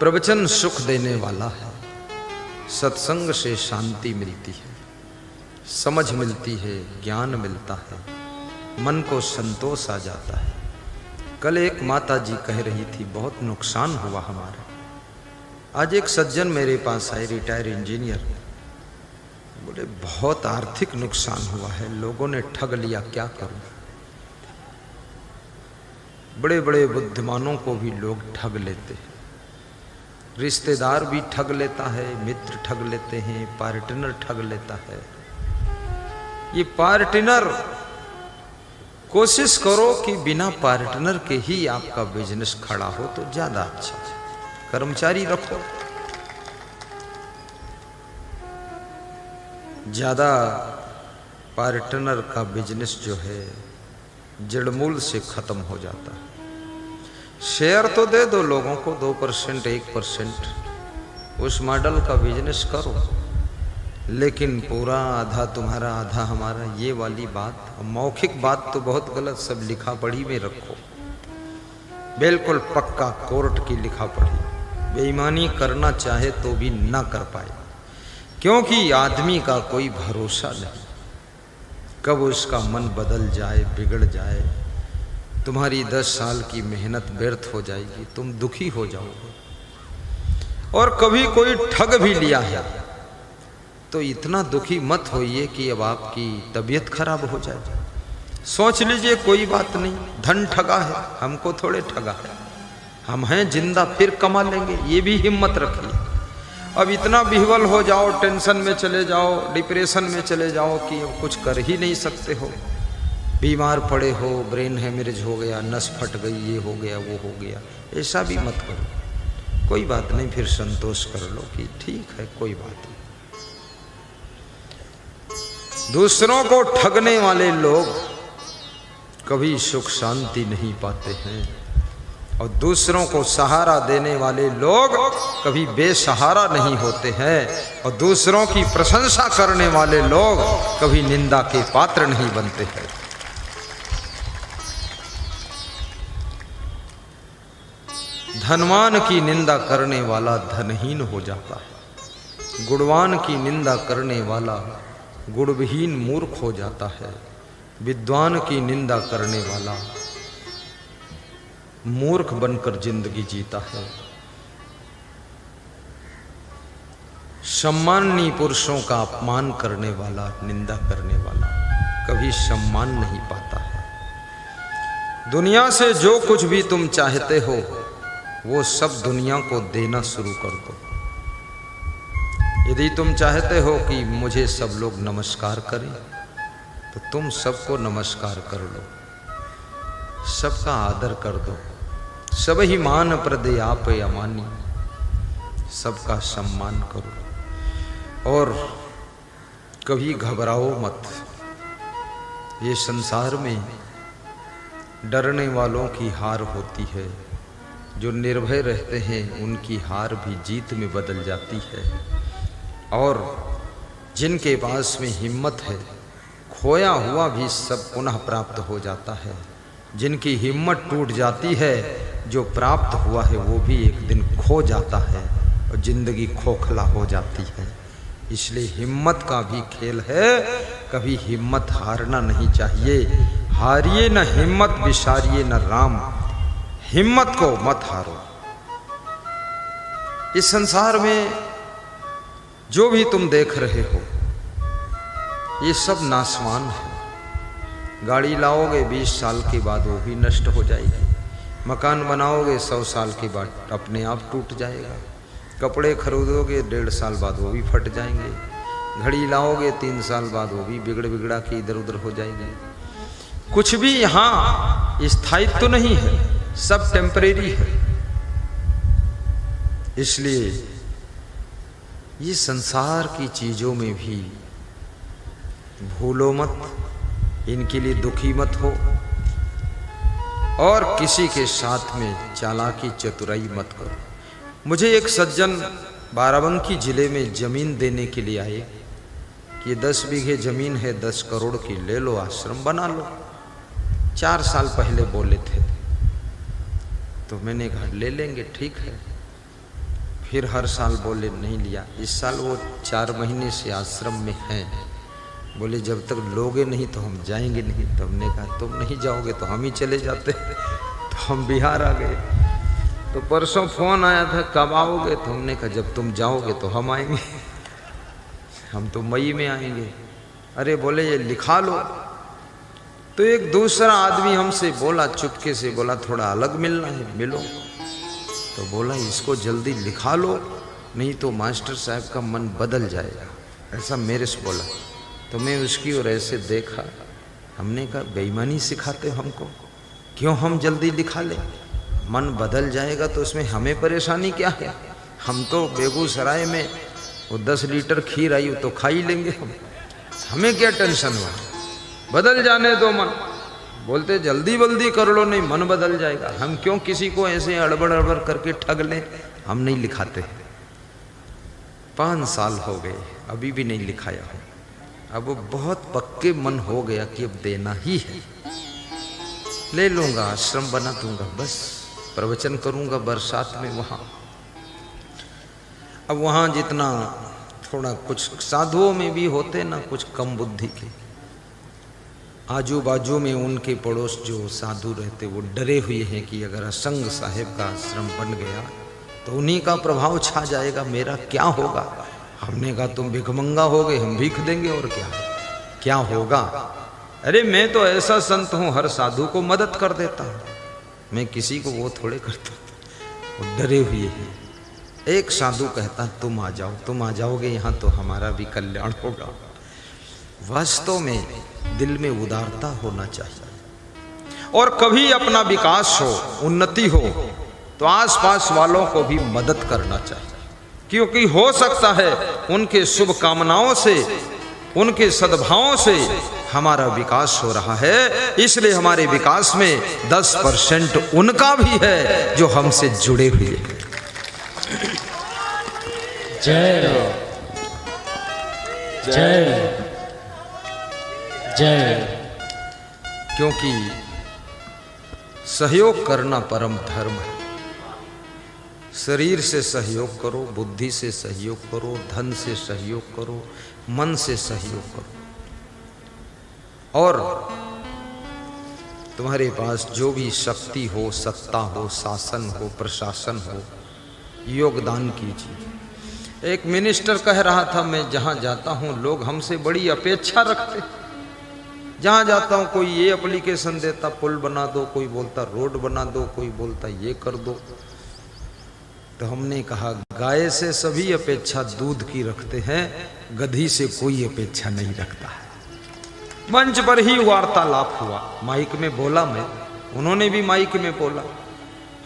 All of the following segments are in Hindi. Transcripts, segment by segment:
प्रवचन सुख देने वाला है, सत्संग से शांति मिलती है, समझ मिलती है, ज्ञान मिलता है, मन को संतोष आ जाता है। कल एक माता जी कह रही थी बहुत नुकसान हुआ हमारा। आज एक सज्जन मेरे पास आए, रिटायर इंजीनियर, बोले बहुत आर्थिक नुकसान हुआ है, लोगों ने ठग लिया, क्या करूं। बड़े बड़े बुद्धिमानों को भी लोग ठग लेते हैं, रिश्तेदार भी ठग लेता है, मित्र ठग लेते हैं, पार्टनर ठग लेता है। ये पार्टनर, कोशिश करो कि बिना पार्टनर के ही आपका बिजनेस खड़ा हो तो ज्यादा अच्छा है। कर्मचारी रखो, ज्यादा पार्टनर का बिजनेस जो है जड़मूल से खत्म हो जाता है। शेयर तो दे दो लोगों को, 2%, 1%, उस मॉडल का बिजनेस करो, लेकिन पूरा आधा तुम्हारा आधा हमारा, ये वाली बात, मौखिक बात तो बहुत गलत, सब लिखा पढ़ी में रखो, बिल्कुल पक्का कोर्ट की लिखा पढ़ी। बेईमानी करना चाहे तो भी ना कर पाए, क्योंकि आदमी का कोई भरोसा नहीं, कब उसका मन बदल जाए, बिगड़ जाए, तुम्हारी 10 साल की मेहनत व्यर्थ हो जाएगी, तुम दुखी हो जाओगे। और कभी कोई ठग भी लिया है तो इतना दुखी मत होइए कि अब आपकी तबीयत खराब हो जाए। सोच लीजिए कोई बात नहीं, धन ठगा है, हमको थोड़े ठगा है, हम हैं जिंदा, फिर कमा लेंगे, ये भी हिम्मत रखिए। अब इतना बिहवल हो जाओ, टेंशन में चले जाओ, डिप्रेशन में चले जाओ कि अब कुछ कर ही नहीं सकते हो, बीमार पड़े हो, ब्रेन हेमरेज हो गया, नस फट गई, ये हो गया, वो हो गया, ऐसा भी मत करो। कोई बात नहीं, फिर संतोष कर लो कि ठीक है, कोई बात नहीं। दूसरों को ठगने वाले लोग कभी सुख शांति नहीं पाते हैं, और दूसरों को सहारा देने वाले लोग कभी बेसहारा नहीं होते हैं, और दूसरों की प्रशंसा करने वाले लोग कभी निंदा के पात्र नहीं बनते हैं। धनवान की निंदा करने वाला धनहीन हो जाता है, गुणवान की निंदा करने वाला गुणविहीन मूर्ख हो जाता है, विद्वान की निंदा करने वाला मूर्ख बनकर जिंदगी जीता है। सम्माननीय पुरुषों का अपमान करने वाला, निंदा करने वाला कभी सम्मान नहीं पाता है। दुनिया से जो कुछ भी तुम चाहते हो वो सब दुनिया को देना शुरू कर दो। यदि तुम चाहते हो कि मुझे सब लोग नमस्कार करें तो तुम सबको नमस्कार कर लो, सबका आदर कर दो, सब ही मान प्रदे आप अमानी, सबका सम्मान करो। और कभी घबराओ मत, ये संसार में डरने वालों की हार होती है, जो निर्भय रहते हैं उनकी हार भी जीत में बदल जाती है। और जिनके पास में हिम्मत है, खोया हुआ भी सब पुनः प्राप्त हो जाता है। जिनकी हिम्मत टूट जाती है, जो प्राप्त हुआ है वो भी एक दिन खो जाता है और जिंदगी खोखला हो जाती है। इसलिए हिम्मत का भी खेल है, कभी हिम्मत हारना नहीं चाहिए। हारिए न हिम्मत, विसारिए न राम, हिम्मत को मत हारो। इस संसार में जो भी तुम देख रहे हो ये सब नासवान है। गाड़ी लाओगे 20 साल के बाद वो भी नष्ट हो जाएगी, मकान बनाओगे 100 साल के बाद अपने आप टूट जाएगा, कपड़े खरीदोगे 1.5 साल बाद वो भी फट जाएंगे, घड़ी लाओगे 3 साल बाद वो भी बिगड़ा के इधर उधर हो जाएगी। कुछ भी यहाँ स्थायित्व तो नहीं है, सब टेम्परेरी है। इसलिए ये संसार की चीजों में भी भूलो मत, इनके लिए दुखी मत हो, और किसी के साथ में चालाकी चतुराई मत करो। मुझे एक सज्जन बाराबंकी जिले में जमीन देने के लिए आए कि 10 बीघे जमीन है, 10 करोड़ की, ले लो, आश्रम बना लो। 4 साल पहले बोले थे, तो मैंने कहा ले लेंगे, ठीक है। फिर हर साल बोले नहीं लिया। इस साल वो 4 महीने से आश्रम में हैं। बोले जब तक लोगे नहीं तो हम जाएंगे नहीं। तो हमने कहा तुम नहीं जाओगे तो हम ही चले जाते। तो हम बिहार आ गए। तो परसों फोन आया था कब आओगे, तो हमने कहा जब तुम जाओगे तो हम आएंगे, हम तो मई में आएंगे। अरे बोले ये लिखा लो। तो एक दूसरा आदमी हमसे बोला, चुपके से बोला थोड़ा अलग मिलना है, मिलो। तो बोला इसको जल्दी लिखा लो नहीं तो मास्टर साहब का मन बदल जाएगा, ऐसा मेरे से बोला। तो मैं उसकी ओर ऐसे देखा, हमने कहा बेईमानी सिखाते हो हमको, क्यों हम जल्दी लिखा लें? मन बदल जाएगा तो उसमें हमें परेशानी क्या है? हम तो बेगूसराय में वो 10 लीटर खीर आई तो खा ही लेंगे हम, हमें क्या टेंशन हुआ? बदल जाने दो मन। बोलते जल्दी जल्दी कर लो नहीं मन बदल जाएगा। हम क्यों किसी को ऐसे अड़बड़ अड़बड़ करके ठग लें? हम नहीं लिखाते। 5 साल हो गए अभी भी नहीं लिखाया हूँ। अब वो बहुत पक्के मन हो गया कि अब देना ही है। ले लूँगा, आश्रम बना दूंगा, बस प्रवचन करूँगा बरसात में वहाँ। अब वहाँ जितना थोड़ा कुछ साधुओं में भी होते ना कुछ कम बुद्धि के, आजू बाजू में उनके पड़ोस जो साधु रहते वो डरे हुए हैं कि अगर असंग साहेब का आश्रम बन गया तो उन्हीं का प्रभाव छा जाएगा, मेरा क्या होगा? हमने कहा तुम भिखमंगा हो गए, हम भीख देंगे और क्या होगा? अरे मैं तो ऐसा संत हूँ हर साधु को मदद कर देता हूँ, मैं किसी को वो थोड़े करता। वो डरे हुए हैं। एक साधु कहता तुम आ जाओ, तुम आ जाओगे यहाँ तो हमारा भी कल्याण होगा। वास्तव में दिल में उदारता होना चाहिए और कभी अपना विकास हो, उन्नति हो तो आसपास वालों को भी मदद करना चाहिए, क्योंकि हो सकता है उनके शुभ कामनाओं से, उनके सद्भावों से हमारा विकास हो रहा है। इसलिए हमारे विकास में 10% उनका भी है जो हमसे जुड़े हुए हैं। जय जय जय। क्योंकि सहयोग करना परम धर्म है। शरीर से सहयोग करो, बुद्धि से सहयोग करो, धन से सहयोग करो, मन से सहयोग करो, और तुम्हारे पास जो भी शक्ति हो, सत्ता हो, शासन हो, प्रशासन हो, योगदान कीजिए। एक मिनिस्टर कह रहा था मैं जहाँ जाता हूँ लोग हमसे बड़ी अपेक्षा रखते। जहाँ जाता हूँ कोई ये एप्लीकेशन देता पुल बना दो, कोई बोलता रोड बना दो, कोई बोलता ये कर दो। तो हमने कहा गाय से सभी अपेक्षा दूध की रखते हैं, गधी से कोई अपेक्षा नहीं रखता है। मंच पर ही वार्तालाप हुआ, माइक में बोला मैं, उन्होंने भी माइक में बोला।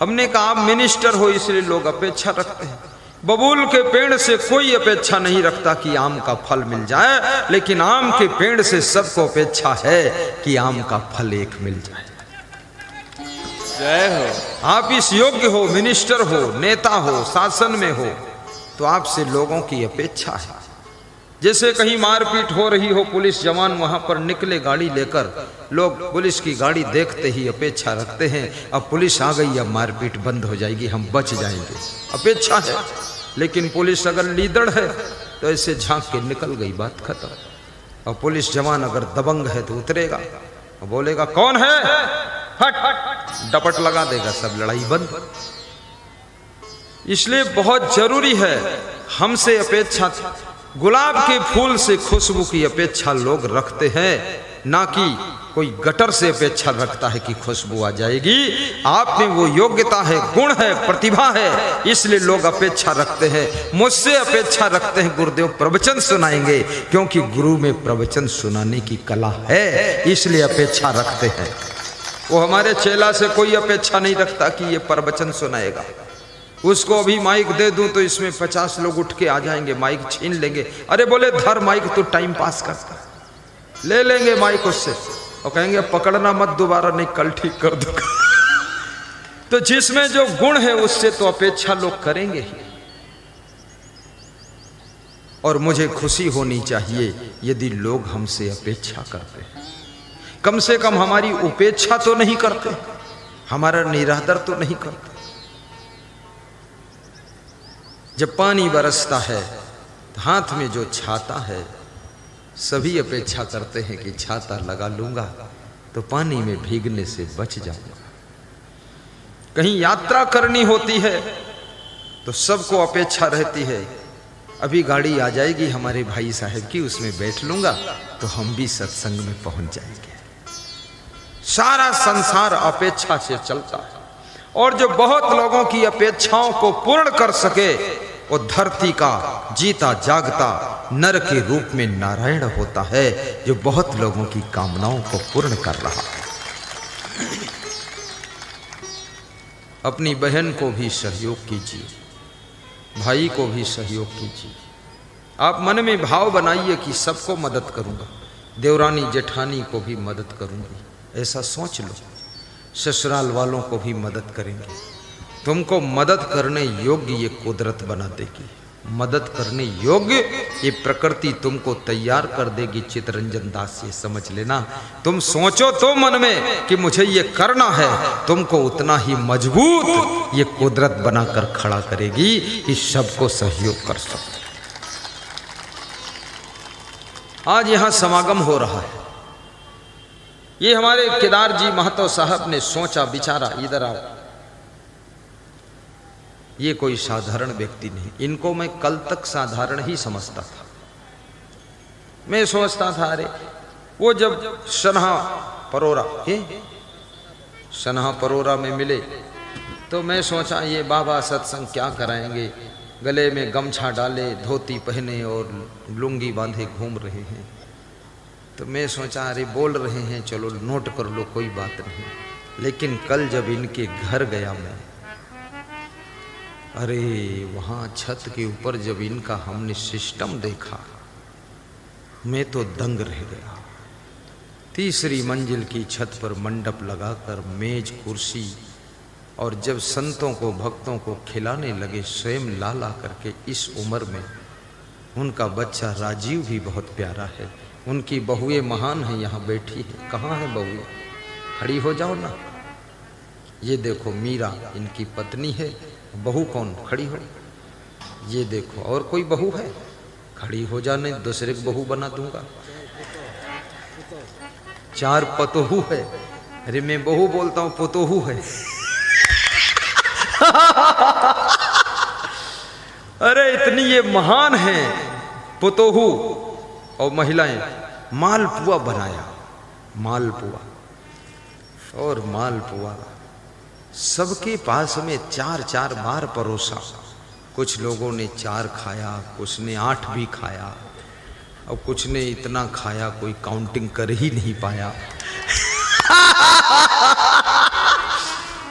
हमने कहा आप मिनिस्टर हो इसलिए लोग अपेक्षा रखते हैं। बबूल के पेड़ से कोई अपेक्षा नहीं रखता कि आम का फल मिल जाए, लेकिन आम के पेड़ से सबको अपेक्षा है कि आम का फल एक मिल जाए। जय हो। आप इस योग्य हो, मिनिस्टर हो, नेता हो, शासन में हो, तो आपसे लोगों की अपेक्षा है। जैसे कहीं मारपीट हो रही हो, पुलिस जवान वहां पर निकले गाड़ी लेकर, लोग पुलिस की गाड़ी देखते ही अपेक्षा रखते हैं अब पुलिस आ गई, अब मारपीट बंद हो जाएगी, हम बच जाएंगे, अपेक्षा है। लेकिन पुलिस अगर लीदड़ है तो ऐसे झांक के निकल गई, बात खत्म। और पुलिस जवान अगर दबंग है तो उतरेगा और बोलेगा कौन है, हट हट, डपट लगा देगा, सब लड़ाई बंद। इसलिए बहुत जरूरी है हमसे अपेक्षा, गुलाब के फूल से खुशबू की अपेक्षा लोग रखते हैं, ना कि कोई गटर से अपेक्षा रखता है कि खुशबू आ जाएगी। आप में वो योग्यता है, गुण है, प्रतिभा है, इसलिए लोग अपेक्षा रखते हैं। मुझसे अपेक्षा रखते हैं गुरुदेव प्रवचन सुनाएंगे, क्योंकि गुरु में प्रवचन सुनाने की कला है, इसलिए अपेक्षा रखते हैं। वो हमारे चेला से कोई अपेक्षा नहीं रखता कि ये प्रवचन सुनाएगा। उसको अभी माइक दे दूं तो इसमें 50 लोग उठ के आ जाएंगे, माइक छीन लेंगे। अरे बोले धर माइक, तो टाइम पास करता, ले लेंगे माइक उससे और कहेंगे पकड़ना मत, दोबारा नहीं, कल ठीक कर दूंगा। तो जिसमें जो गुण है उससे तो अपेक्षा लोग करेंगे ही। और मुझे खुशी होनी चाहिए यदि लोग हमसे अपेक्षा करते हैं, कम से कम हमारी उपेक्षा तो नहीं करते, हमारा निरादर तो नहीं करते। जब पानी बरसता है तो हाथ में जो छाता है, सभी अपेक्षा करते हैं कि छाता लगा लूंगा तो पानी में भीगने से बच जाऊंगा। कहीं यात्रा करनी होती है तो सबको अपेक्षा रहती है अभी गाड़ी आ जाएगी हमारे भाई साहब की, उसमें बैठ लूंगा तो हम भी सत्संग में पहुंच जाएंगे। सारा संसार अपेक्षा से चलता है और जो बहुत लोगों की अपेक्षाओं को पूर्ण कर सके वो धरती का जीता जागता नर के रूप में नारायण होता है, जो बहुत लोगों की कामनाओं को पूर्ण कर रहा है। अपनी बहन को भी सहयोग कीजिए, भाई को भी सहयोग कीजिए। आप मन में भाव बनाइए कि सबको मदद करूंगा, देवरानी जेठानी को भी मदद करूंगी, ऐसा सोच लो। ससुराल वालों को भी मदद करेंगे। तुमको मदद करने योग्य ये कुदरत बना देगी, मदद करने योग्य ये प्रकृति तुमको तैयार कर देगी। चितरंजन दास ये समझ लेना, तुम सोचो तो मन में कि मुझे ये करना है, तुमको उतना ही मजबूत ये कुदरत बनाकर खड़ा करेगी कि सबको सहयोग कर सको। आज यहां समागम हो रहा है, ये हमारे केदार जी महतो साहब ने सोचा विचारा, इधर आओ, ये कोई साधारण व्यक्ति नहीं, इनको मैं कल तक साधारण ही समझता था। मैं सोचता था अरे वो जब सनहा परोरा में मिले तो मैं सोचा ये बाबा सत्संग क्या कराएंगे, गले में गमछा डाले, धोती पहने और लुंगी बांधे घूम रहे हैं। तो मैं सोचा अरे बोल रहे हैं चलो नोट कर लो, कोई बात नहीं। लेकिन कल जब इनके घर गया मैं, अरे वहाँ छत के ऊपर जब इनका हमने सिस्टम देखा, मैं तो दंग रह गया। तीसरी मंजिल की छत पर मंडप लगाकर मेज कुर्सी, और जब संतों को भक्तों को खिलाने लगे स्वयं ला ला करके। इस उम्र में उनका बच्चा राजीव भी बहुत प्यारा है, उनकी बहुएं महान है, यहाँ बैठी है। कहाँ है बहुएं? खड़ी हो जाओ ना। ये देखो मीरा इनकी पत्नी है, बहू कौन? खड़ी हो। ये देखो और कोई बहू है? खड़ी हो जाने, दूसरे को बहू बना दूंगा। 4 पतोहू है। अरे मैं बहू बोलता हूं, पतोहू है। अरे इतनी ये महान है पतोहू। और महिलाएं मालपुआ बनाया, मालपुआ और मालपुआ सबके पास में 4-4 बार परोसा। कुछ लोगों ने 4 खाया, कुछ ने 8 भी खाया, और कुछ ने इतना खाया कोई काउंटिंग कर ही नहीं पाया।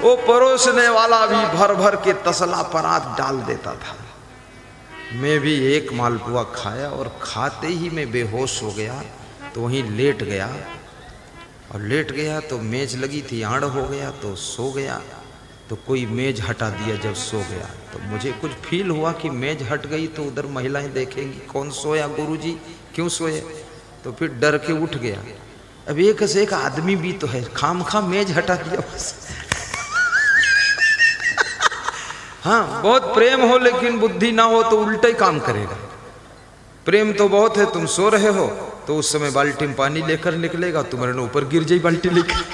वो परोसने वाला भी भर भर के तसला परात डाल देता था। मैं भी एक मालपुआ खाया और खाते ही मैं बेहोश हो गया, तो वहीं लेट गया। और लेट गया तो मेज लगी थी, आड़ हो गया तो सो गया। तो कोई मेज हटा दिया जब सो गया, तो मुझे कुछ फील हुआ कि मेज हट गई तो उधर महिलाएं देखेंगी कौन सोया, गुरुजी क्यों सोए। तो फिर डर के उठ गया। अब एक से एक आदमी भी तो है, खामखा मेज हटा दिया बस। हाँ, बहुत प्रेम हो लेकिन बुद्धि ना हो तो उल्टा ही काम करेगा। प्रेम तो बहुत है, तुम सो रहे हो तो उस समय बाल्टी में पानी लेकर निकलेगा, तुम्हारे ऊपर गिर जाए बाल्टी लेकर।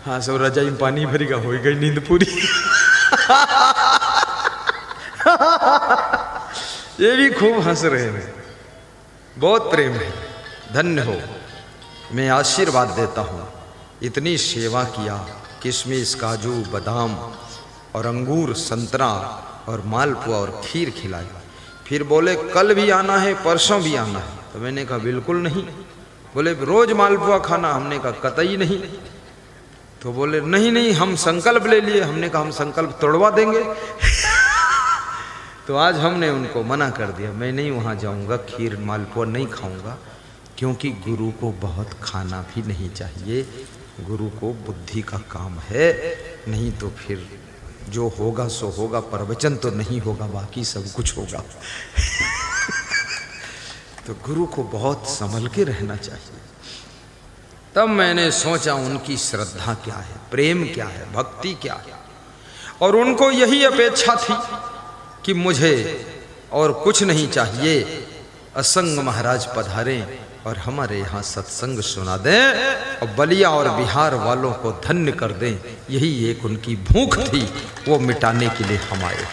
हाँ, सब रजाई में पानी भरेगा, हो गई नींद पूरी। ये भी खूब हंस रहे हैं, बहुत प्रेम है। धन्य हो, मैं आशीर्वाद देता हूँ। इतनी सेवा किया, किशमिश काजू बादाम और अंगूर संतरा और मालपुआ और खीर खिलाई। फिर बोले कल भी आना है, परसों भी आना है। तो मैंने कहा बिल्कुल नहीं। बोले रोज मालपुआ खाना? हमने कहा कतई नहीं। तो बोले नहीं नहीं हम संकल्प ले लिए। हमने कहा हम संकल्प तोड़वा देंगे। तो आज हमने उनको मना कर दिया, मैं नहीं वहाँ जाऊँगा, खीर मालपुआ नहीं खाऊँगा, क्योंकि गुरु को बहुत खाना भी नहीं चाहिए। गुरु को बुद्धि का काम है, नहीं तो फिर जो होगा सो होगा, प्रवचन तो नहीं होगा, बाकी सब कुछ होगा। तो गुरु को बहुत संभल के रहना चाहिए। तब मैंने सोचा उनकी श्रद्धा क्या है, प्रेम क्या है, भक्ति क्या है। और उनको यही अपेक्षा थी कि मुझे और कुछ नहीं चाहिए। असंग महाराज पधारें और हमारे यहाँ सत्संग सुना दें और बलिया और बिहार वालों को धन्य कर दें। यही एक उनकी भूख थी, वो मिटाने के लिए हम आए।